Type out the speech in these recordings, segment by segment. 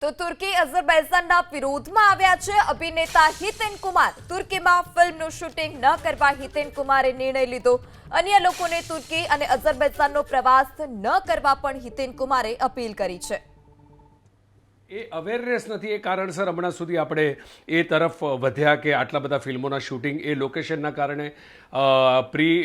તો તુર્કી અઝરબૈજાનના વિરોધમાં આવ્યા છે અભિનેતા હિતેન કુમાર। તુર્કીમાં ફિલ્મનું શૂટિંગ ન કરવા હિતેન કુમારે નિર્ણય લીધો। અન્ય લોકોને તુર્કી અને અઝરબૈજાનનો પ્રવાસ ન કરવા પણ હિતેન કુમારે અપીલ કરી છે। એ અવેરનેસ નથી, એ કારણસર હમણાં સુધી આપણે એ તરફ વધ્યા કે આટલા બધા ફિલ્મોના શૂટિંગ એ લોકેશનના કારણે પ્રી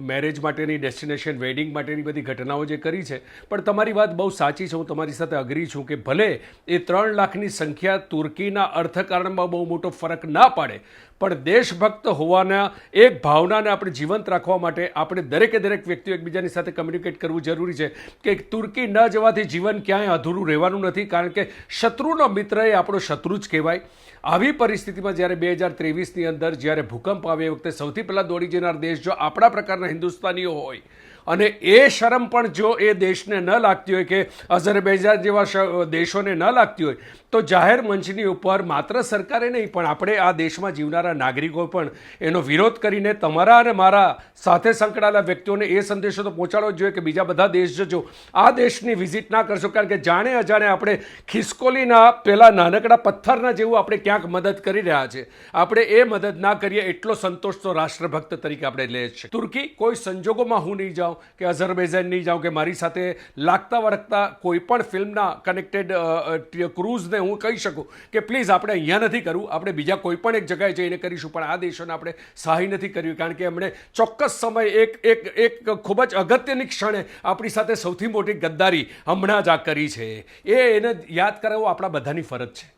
મેરેજ માટેની ડેસ્ટિનેશન વેડિંગ માટેની બધી ઘટનાઓ જે કરી છે। પણ તમારી વાત બહુ સાચી છે, હું તમારી સાથે અગ્રી છું કે ભલે એ 3 લાખની સંખ્યા તુર્કીના અર્થકારણમાં બહુ મોટો ફરક ના પાડે, પણ દેશભક્ત હોવાના એક ભાવનાને આપણે જીવંત રાખવા માટે આપણે દરેક વ્યક્તિઓ એકબીજાની સાથે કમ્યુનિકેટ કરવું જરૂરી છે કે તુર્કી ન જવાથી જીવન ક્યાંય અધૂરું રહેવાનું નથી, કારણ કે શત્રુનો મિત્ર એ આપણો શત્રુ જ કહેવાય। આવી પરિસ્થિતિમાં જ્યારે 2023ની અંદર જ્યારે ભૂકંપ આવે એ વખતે સૌથી પહેલાં દોડી જનાર દેશ જો આપણા પ્રકારના હિન્દુસ્તાનીઓ હોય અને એ શરમ પણ જો એ દેશને ન લાગતી હોય કે અઝરબૈજાન જેવા દેશોને ન લાગતી હોય તો જાહેર મંચની ઉપર માત્ર સરકારે નહીં પણ આપણે આ દેશમાં જીવનારા નાગરિકો પણ એનો વિરોધ કરીને તમારા અને મારા સાથે સંકળાયેલા વ્યક્તિઓને એ સંદેશો તો પહોંચાડવો જ જોઈએ કે બીજા બધા દેશ જજો, આ દેશની વિઝિટ ના કરશો, કારણ કે જાણે અજાણે આપણે ખિસકોલીના પેલા નાનકડા પથ્થરના જેવું આપણે ક્યાંક મદદ કરી રહ્યા છે। આપણે એ મદદ ના કરીએ એટલો સંતોષ તો રાષ્ટ્રભક્ત તરીકે આપણે લઈએ છીએ। તુર્કી કોઈ સંજોગોમાં હું નહીં જાઉં કે અઝરબૈજાન નહીં જાઉં કે મારી સાથે લાગતા વળગતા કોઈ પણ ફિલ્મના કનેક્ટેડ ક્રૂઝને હું કહી શકું કે પ્લીઝ આપણે અહીંયા નથી કરવું, આપણે બીજા કોઈ પણ એક જગ્યાએ જઈને કરીશું, પણ આ દેશોને આપણે સહાય નથી કર્યું, કારણ કે એમણે ચોક્કસ સમય એક ખૂબ જ અગત્યની ક્ષણે આપણી સાથે સૌથી મોટી ગદ્દારી હમણાં જ આ કરી છે। એને યાદ કરાવવું આપણા બધાની ફરજ છે।